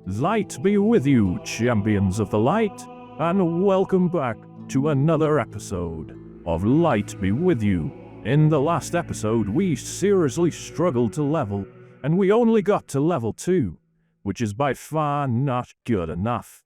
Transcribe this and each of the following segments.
Light be with you, champions of the light, and welcome back to another episode of Light Be With You. In the last episode, we seriously struggled to level, and we only got to level 2, which is by far not good enough.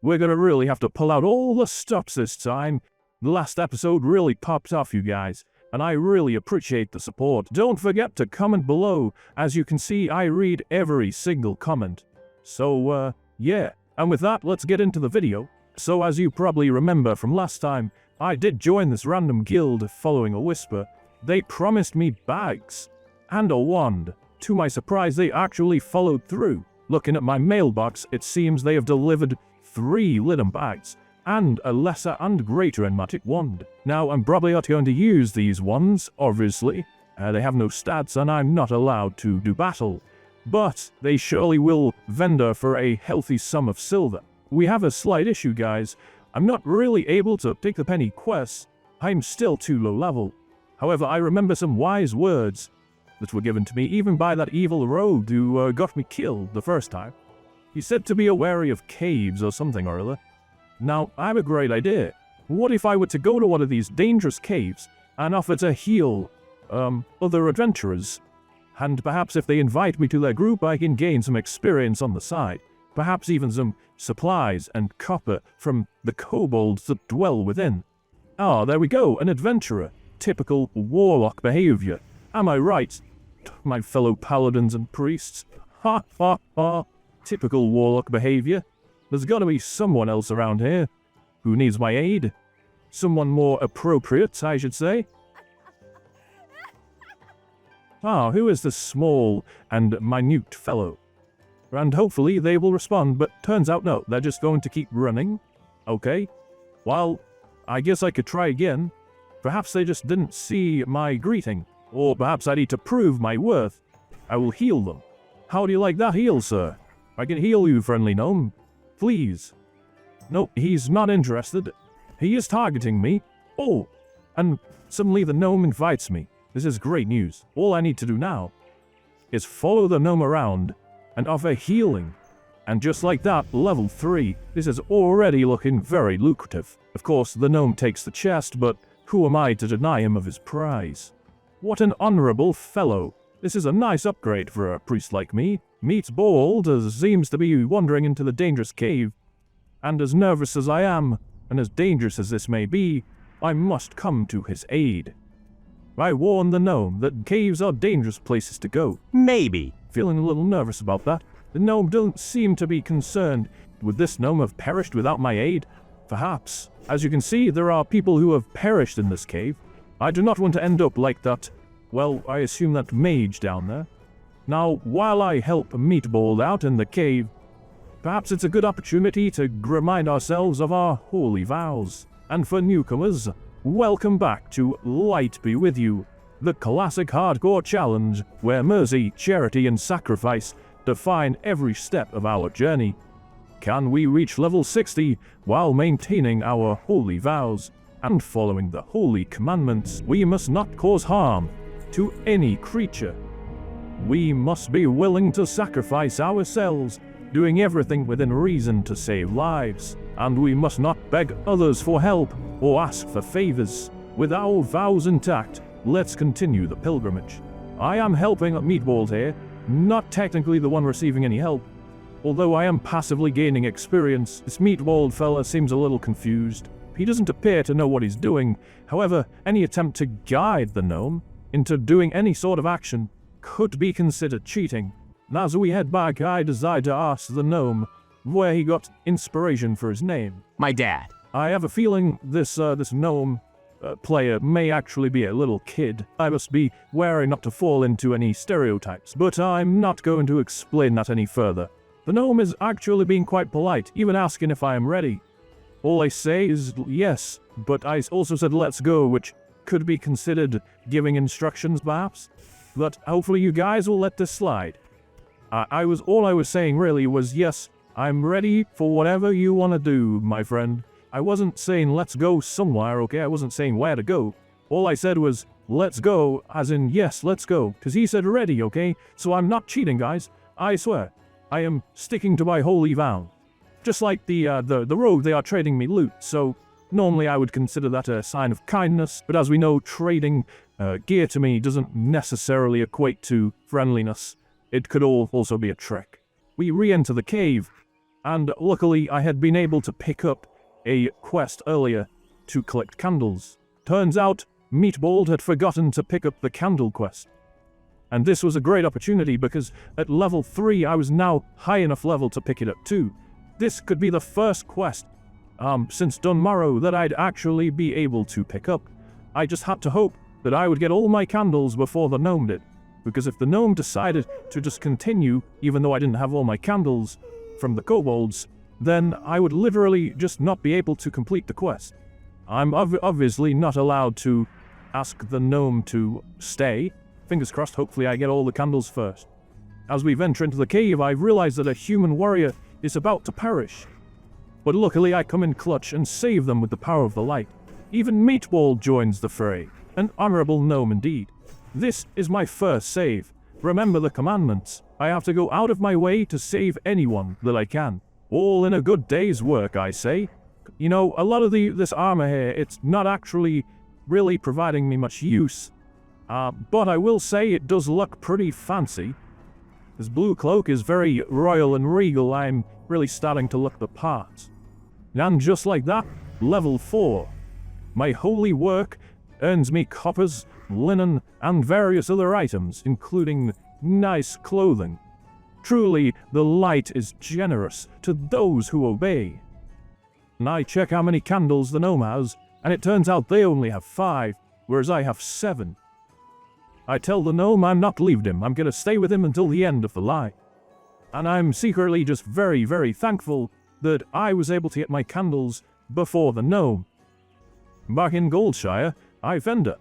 We're gonna really have to pull out all the stops this time. The last episode really popped off, you guys, and I really appreciate the support. Don't forget to comment below. As you can see, I read every single comment. So, yeah. And with that, let's get into the video. So as you probably remember from last time, I did join this random guild following a whisper. They promised me bags and a wand. To my surprise, they actually followed through. Looking at my mailbox, it seems they have delivered 3 Lidum bags and a lesser and greater enigmatic wand. Now, I'm probably not going to use these wands, obviously. They have no stats and I'm not allowed to do battle. But they surely will vendor for a healthy sum of silver. We have a slight issue, guys. I'm not really able to take the penny quests. I'm still too low level. However, I remember some wise words that were given to me even by that evil rogue who got me killed the first time. He said to be wary of caves or something or other. Now, I have a great idea. What if I were to go to one of these dangerous caves and offer to heal other adventurers? And perhaps if they invite me to their group, I can gain some experience on the side. Perhaps even some supplies and copper from the kobolds that dwell within. Ah, there we go, an adventurer. Typical warlock behavior. Am I right, my fellow paladins and priests? Ha ha ha. Typical warlock behavior. There's gotta be someone else around here who needs my aid. Someone more appropriate, I should say. Ah, who is this small and minute fellow? And hopefully they will respond, but turns out no, they're just going to keep running. Okay. Well, I guess I could try again. Perhaps they just didn't see my greeting. Or perhaps I need to prove my worth. I will heal them. How do you like that heal, sir? I can heal you, friendly gnome. Please. Nope, he's not interested. He is targeting me. Oh, and suddenly the gnome invites me. This is great news. All I need to do now is follow the gnome around and offer healing. And just like that, level 3. This is already looking very lucrative. Of course, the gnome takes the chest, but who am I to deny him of his prize? What an honorable fellow. This is a nice upgrade for a priest like me. Meets Bald, as seems to be wandering into the dangerous cave. And as nervous as I am, and as dangerous as this may be, I must come to his aid. I warned the gnome that caves are dangerous places to go. Maybe. Feeling a little nervous about that. The gnome don't seem to be concerned. Would this gnome have perished without my aid? Perhaps. As you can see, there are people who have perished in this cave. I do not want to end up like that. Well, I assume that mage down there. Now, while I help Meatball out in the cave, perhaps it's a good opportunity to remind ourselves of our holy vows. And for newcomers, welcome back to Light Be With You, the classic hardcore challenge where mercy, charity, and sacrifice define every step of our journey. Can we reach level 60 while maintaining our holy vows and following the holy commandments? We must not cause harm to any creature. We must be willing to sacrifice ourselves, doing everything within reason to save lives. And we must not beg others for help or ask for favors. With our vows intact, let's continue the pilgrimage. I am helping Meatball here, not technically the one receiving any help. Although I am passively gaining experience, this Meatball fella seems a little confused. He doesn't appear to know what he's doing. However, any attempt to guide the gnome into doing any sort of action could be considered cheating. As we head back, I decide to ask the gnome where he got inspiration for his name. My dad. I have a feeling this gnome player may actually be a little kid. I must be wary not to fall into any stereotypes, but I'm not going to explain that any further. The gnome is actually being quite polite, even asking if I am ready. All I say is yes, but I also said let's go, which could be considered giving instructions perhaps. But hopefully you guys will let this slide. All I was saying really was yes, I'm ready for whatever you want to do, my friend. I wasn't saying let's go somewhere, okay? I wasn't saying where to go. All I said was let's go, as in yes, let's go. Because he said ready, okay? So I'm not cheating, guys. I swear. I am sticking to my holy vow. Just like the rogue, they are trading me loot, so normally I would consider that a sign of kindness, but as we know, trading gear to me doesn't necessarily equate to friendliness. It could also be a trick. We re-enter the cave, and luckily I had been able to pick up a quest earlier to collect candles. Turns out, Meatball had forgotten to pick up the candle quest. And this was a great opportunity because at level 3 I was now high enough level to pick it up too. This could be the first quest since Dunmarrow that I'd actually be able to pick up. I just had to hope that I would get all my candles before the gnome did. Because if the gnome decided to just continue, even though I didn't have all my candles from the kobolds, then I would literally just not be able to complete the quest. I'm obviously not allowed to ask the gnome to stay. Fingers crossed, hopefully I get all the candles first. As we venture into the cave, I realize that a human warrior is about to perish. But luckily I come in clutch and save them with the power of the light. Even Meatball joins the fray. An honorable gnome indeed. This is my first save. Remember the commandments. I have to go out of my way to save anyone that I can. All in a good day's work, I say. You know, a lot of this armor here, it's not actually really providing me much use. But I will say it does look pretty fancy. This blue cloak is very royal and regal. I'm really starting to look the part. And just like that, level 4. My holy work earns me coppers, linen, and various other items, including nice clothing. Truly, the light is generous to those who obey. And I check how many candles the gnome has, and it turns out they only have 5, whereas I have 7. I tell the gnome I'm not leaving him, I'm gonna stay with him until the end of the line. And I'm secretly just very, very thankful that I was able to get my candles before the gnome. Back in Goldshire, I vendor,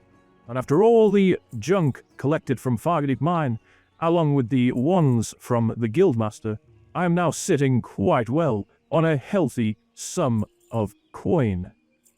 and after all the junk collected from Fargadeep Mine, along with the ones from the Guildmaster, I am now sitting quite well on a healthy sum of coin.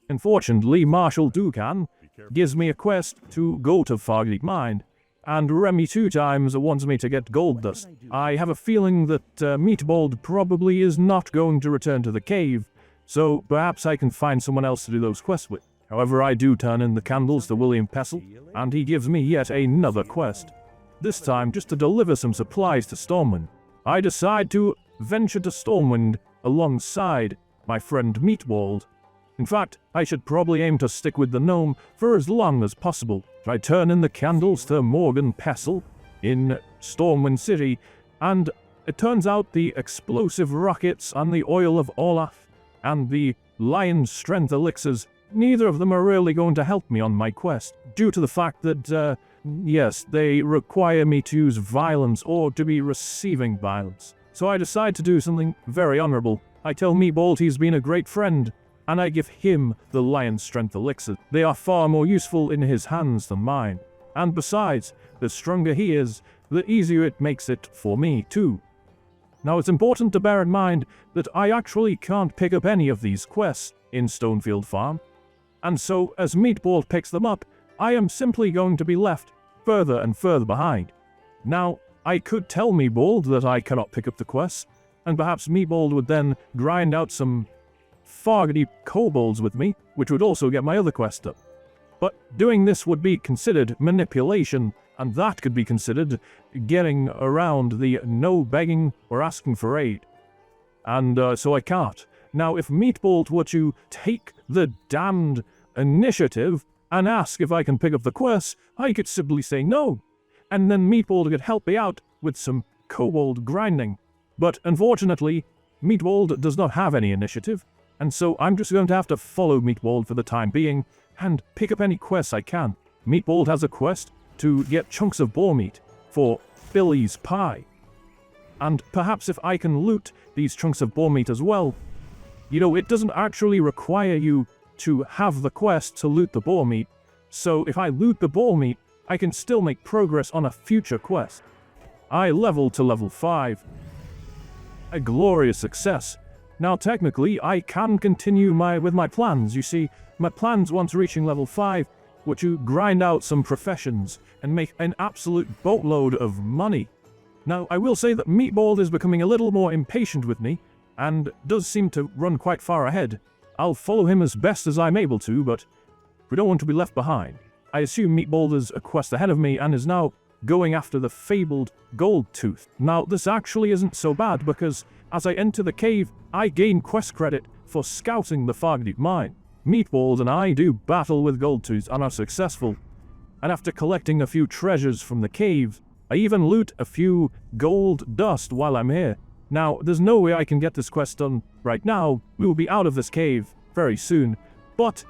Unfortunately, Marshal Ducan gives me a quest to go to Fargadeep Mine, and Remy 2 times wants me to get gold dust. I have a feeling that Meatball probably is not going to return to the cave, so perhaps I can find someone else to do those quests with. However, I do turn in the candles to William Pestle, and he gives me yet another quest. This time just to deliver some supplies to Stormwind. I decide to venture to Stormwind alongside my friend Meatball. In fact, I should probably aim to stick with the gnome for as long as possible. I turn in the candles to Morgan Pestle in Stormwind City, and it turns out the explosive rockets and the oil of Olaf and the lion's strength elixirs, neither of them are really going to help me on my quest, due to the fact that, yes, they require me to use violence or to be receiving violence. So I decide to do something very honorable. I tell Meatball he's been a great friend, and I give him the lion's strength elixir. They are far more useful in his hands than mine. And besides, the stronger he is, the easier it makes it for me too. Now it's important to bear in mind that I actually can't pick up any of these quests in Stonefield Farm. And so, as Meatball picks them up, I am simply going to be left further and further behind. Now, I could tell Meatball that I cannot pick up the quests, and perhaps Meatball would then grind out some Fargadeep kobolds with me, which would also get my other quest up. But doing this would be considered manipulation, and that could be considered getting around the no begging or asking for aid. And so I can't. Now, if Meatball were to take the damned initiative and ask if I can pick up the quest, I could simply say no, and then Meatball could help me out with some kobold grinding. But unfortunately, Meatball does not have any initiative, and so I'm just going to have to follow Meatball for the time being and pick up any quests I can. Meatball has a quest to get chunks of boar meat for Billy's pie. And perhaps if I can loot these chunks of boar meat as well, you know, it doesn't actually require you to have the quest to loot the boar meat, so if I loot the boar meat, I can still make progress on a future quest. I level to level 5. A glorious success. Now technically, I can continue with my plans. You see, my plans once reaching level 5 were to grind out some professions and make an absolute boatload of money. Now, I will say that Meatball is becoming a little more impatient with me, and does seem to run quite far ahead. I'll follow him as best as I'm able to, but we don't want to be left behind. I assume Meatball is a quest ahead of me and is now going after the fabled gold tooth. Now, this actually isn't so bad because as I enter the cave, I gain quest credit for scouting the Fog-Deep mine. Meatballs and I do battle with Goldtooth and are successful, and after collecting a few treasures from the cave, I even loot a few gold dust while I'm here. Now, there's no way I can get this quest done right now. We will be out of this cave very soon, but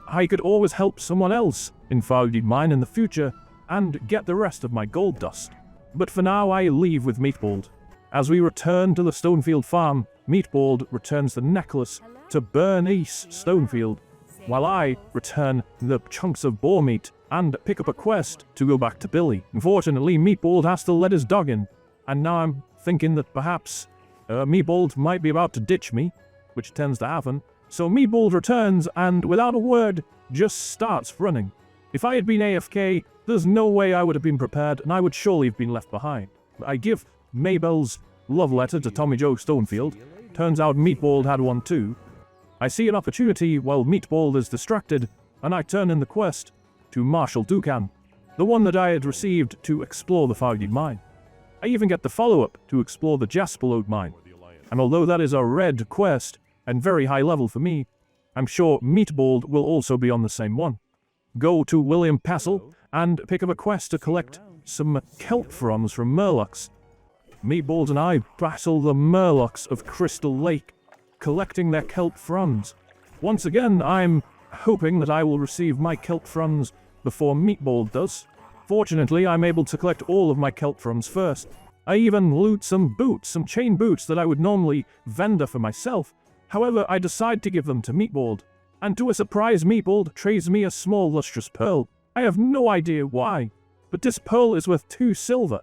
I could always help someone else in Fog-Deep mine in the future and get the rest of my gold dust. But for now, I leave with Meatball. As we return to the Stonefield farm, Meatball returns the necklace to Bernice Stonefield, while I return the chunks of boar meat and pick up a quest to go back to Billy. Unfortunately, Meatball has to let his dog in, and now I'm thinking that perhaps Meatball might be about to ditch me, which tends to happen. So Meatball returns and, without a word, just starts running. If I had been AFK, there's no way I would have been prepared, and I would surely have been left behind. I give Mabel's love letter to Tommy Joe Stonefield. Turns out Meatball had one too. I see an opportunity while Meatball is distracted, and I turn in the quest to Marshal Ducan, the one that I had received to explore the Fog-Deep mine. I even get the follow-up to explore the Jasperlode mine, and although that is a red quest, and very high level for me, I'm sure Meatball will also be on the same one. Go to William Pestle and pick up a quest to collect some kelp fronds from Murlocs. Meatball and I battle the Murlocs of Crystal Lake, collecting their kelp fronds. Once again, I'm hoping that I will receive my kelp fronds before Meatball does. Fortunately, I'm able to collect all of my kelp fronds first. I even loot some boots, some chain boots that I would normally vendor for myself. However, I decide to give them to Meatball, and to a surprise, Meatball trades me a small lustrous pearl. I have no idea why, but this pearl is worth 2 silver.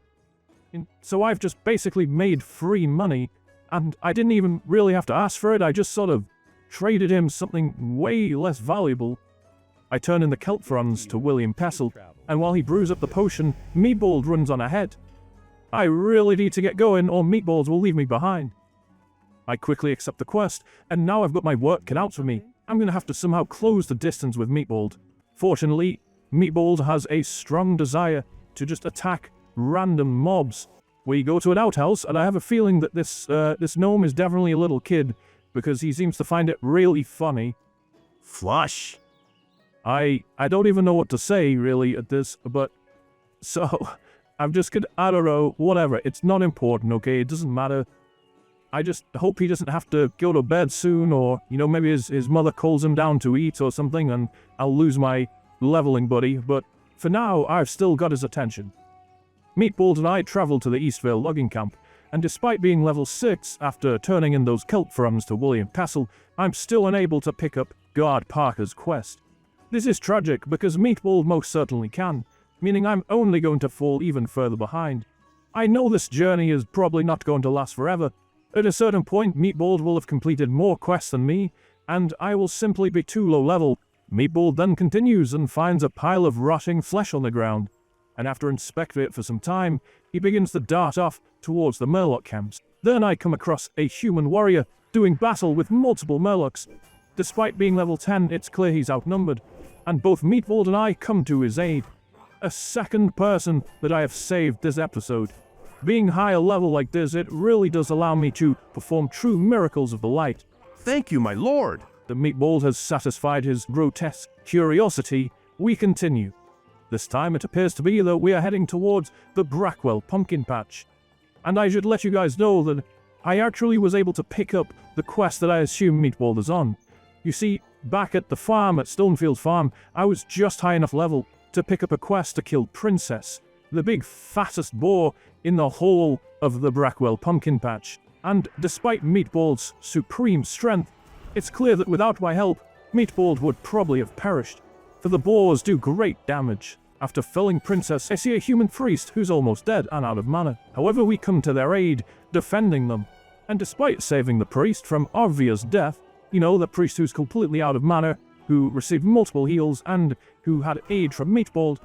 So I've just basically made free money, and I didn't even really have to ask for it. I just sort of traded him something way less valuable. I turn in the kelp fronds to William Pestle, and while he brews up the potion, Meatball runs on ahead. I really need to get going, or Meatballs will leave me behind. I quickly accept the quest, and now I've got my work cut out for me. I'm going to have to somehow close the distance with Meatball. Fortunately, Meatball has a strong desire to just attack random mobs. We go to an outhouse, and I have a feeling that this gnome is definitely a little kid, because he seems to find it really funny. Flush. I don't even know what to say, really, at this, but... So, I'm just gonna... I don't know, whatever. It's not important, okay? It doesn't matter. I just hope he doesn't have to go to bed soon, or, you know, maybe his mother calls him down to eat or something, and I'll lose my leveling buddy, but for now, I've still got his attention. Meatball and I travel to the Eastvale logging camp, and despite being level 6 after turning in those kelp fronds to William Pestle, I'm still unable to pick up Guard Parker's quest. This is tragic because Meatball most certainly can, meaning I'm only going to fall even further behind. I know this journey is probably not going to last forever. At a certain point, Meatball will have completed more quests than me, and I will simply be too low level. Meatball then continues and finds a pile of rotting flesh on the ground, and after inspecting it for some time, he begins to dart off towards the Murloc camps. Then I come across a human warrior doing battle with multiple Murlocs. Despite being level 10, it's clear he's outnumbered, and both Meatball and I come to his aid. A second person that I have saved this episode. Being higher level like this, it really does allow me to perform true miracles of the light. Thank you, my lord. The Meatball has satisfied his grotesque curiosity. We continue. This time it appears to be that we are heading towards the Brackwell pumpkin patch. And I should let you guys know that I actually was able to pick up the quest that I assume Meatball is on. You see, back at the farm at Stonefield Farm, I was just high enough level to pick up a quest to kill Princess, the big fattest boar in the whole of the Brackwell pumpkin patch. And despite Meatball's supreme strength, it's clear that without my help, Meatball would probably have perished, for the boars do great damage. After felling Princess, I see a human priest who's almost dead and out of mana. However, we come to their aid, defending them. And despite saving the priest from obvious death, you know, the priest who's completely out of mana, who received multiple heals, and who had aid from Meatball,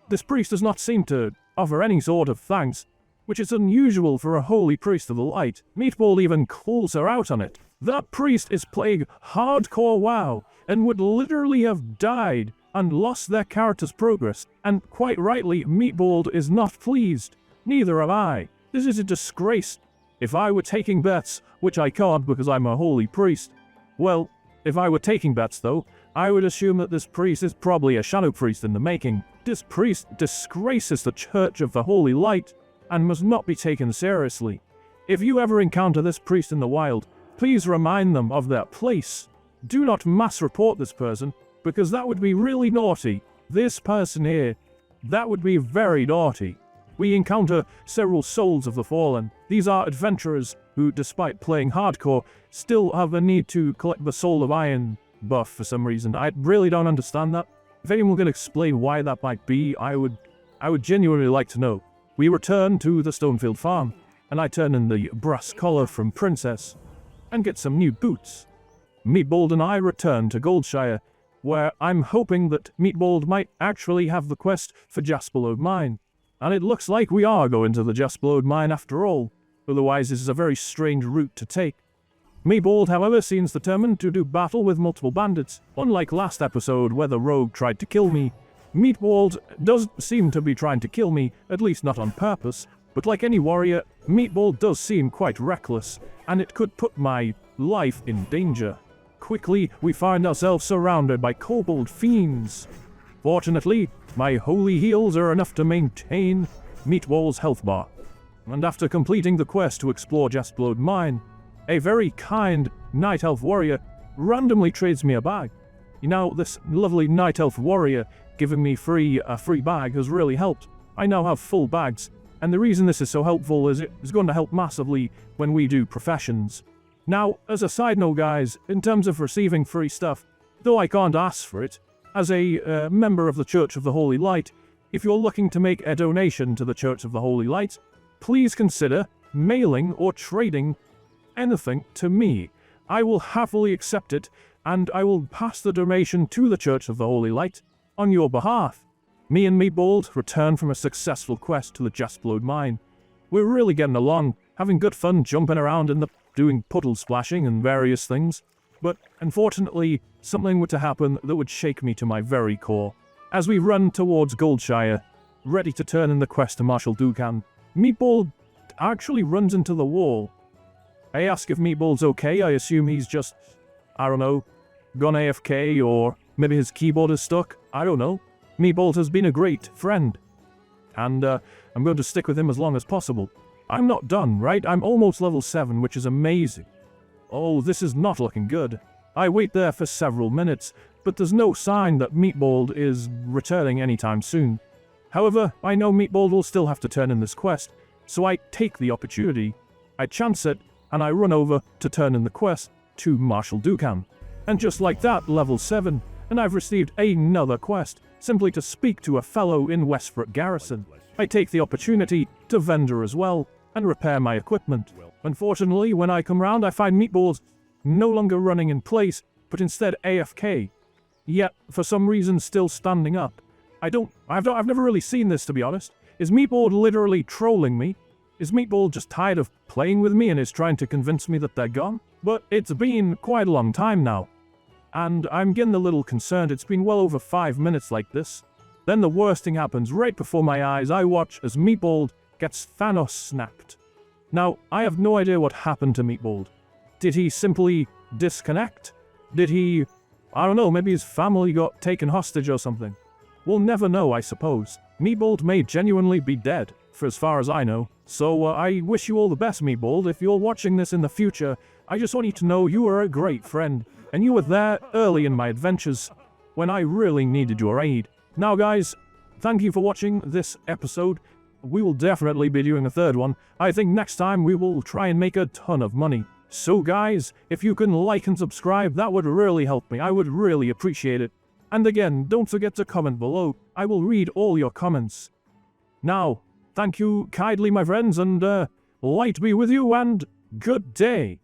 this priest does not seem to offer any sort of thanks, which is unusual for a holy priest of the light. Meatball even calls her out on it. That priest is playing hardcore WoW and would literally have died and lost their character's progress. And quite rightly, Meatball is not pleased. Neither am I. This is a disgrace. If I were taking bets, which I can't because I'm a holy priest, well, if I were taking bets though, I would assume that this priest is probably a shadow priest in the making. This priest disgraces the Church of the Holy Light and must not be taken seriously. If you ever encounter this priest in the wild, please remind them of their place. Do not mass report this person, because that would be really naughty. This person here, that would be very naughty. We encounter several souls of the fallen. These are adventurers who, despite playing hardcore, still have a need to collect the Soul of Iron buff for some reason. I really don't understand that. If anyone can explain why that might be, I would genuinely like to know. We return to the Stonefield farm, and I turn in the brass collar from Princess and get some new boots. Meatball and I return to Goldshire, where I'm hoping that Meatball might actually have the quest for Jasperlode Mine. And it looks like we are going to the Jasperlode Mine after all. Otherwise, this is a very strange route to take. Meatball, however, seems determined to do battle with multiple bandits. Unlike last episode where the rogue tried to kill me, Meatball does seem to be trying to kill me, at least not on purpose. But like any warrior, Meatball does seem quite reckless, and it could put my life in danger. Quickly, we find ourselves surrounded by kobold fiends. Fortunately, my holy heals are enough to maintain Meatball's health bar. And after completing the quest to explore Jasperlode Mine, a very kind Night Elf warrior randomly trades me a bag. You know, this lovely Night Elf warrior giving me a free bag has really helped. I now have full bags, and the reason this is so helpful is it is going to help massively when we do professions. Now, as a side note guys, in terms of receiving free stuff, though I can't ask for it, as a member of the Church of the Holy Light, if you're looking to make a donation to the Church of the Holy Light, please consider mailing or trading anything to me. I will happily accept it, and I will pass the donation to the Church of the Holy Light on your behalf. Me and Meatball return from a successful quest to the Jasperlode Mine. We're really getting along, having good fun jumping around in doing puddle splashing and various things. But unfortunately, something were to happen that would shake me to my very core. As we run towards Goldshire, ready to turn in the quest to Marshal Dukan, Meatball actually runs into the wall. I ask if Meatball's okay. I assume he's just, I don't know, gone AFK, or maybe his keyboard is stuck. I don't know. Meatball has been a great friend, and I'm going to stick with him as long as possible. I'm not done, right? I'm almost level 7, which is amazing. Oh, this is not looking good. I wait there for several minutes, but there's no sign that Meatball is returning anytime soon. However, I know Meatball will still have to turn in this quest, so I take the opportunity. I chance it, and I run over to turn in the quest to Marshal Dukan. And just like that, level 7, and I've received another quest, simply to speak to a fellow in Westford Garrison. I take the opportunity to vendor as well, and repair my equipment. Unfortunately, when I come round, I find Meatball's no longer running in place, but instead AFK. Yet, for some reason, still standing up. I've never really seen this, to be honest. Is Meatball literally trolling me? Is Meatball just tired of playing with me and is trying to convince me that they're gone? But it's been quite a long time now, and I'm getting a little concerned. It's been well over 5 minutes like this. Then the worst thing happens right before my eyes. I watch as Meatball gets Thanos snapped. Now, I have no idea what happened to Meatball. Did he simply disconnect? Did he, I don't know, maybe his family got taken hostage or something? We'll never know, I suppose. Meatball may genuinely be dead, for as far as I know. So I wish you all the best, Meatball. If you're watching this in the future, I just want you to know you are a great friend, and you were there early in my adventures when I really needed your aid. Now guys, thank you for watching this episode. We will definitely be doing a third one. I think next time we will try and make a ton of money. So guys, if you can like and subscribe, that would really help me. I would really appreciate it. And again, don't forget to comment below. I will read all your comments. Now, thank you kindly, my friends, and light be with you, and good day.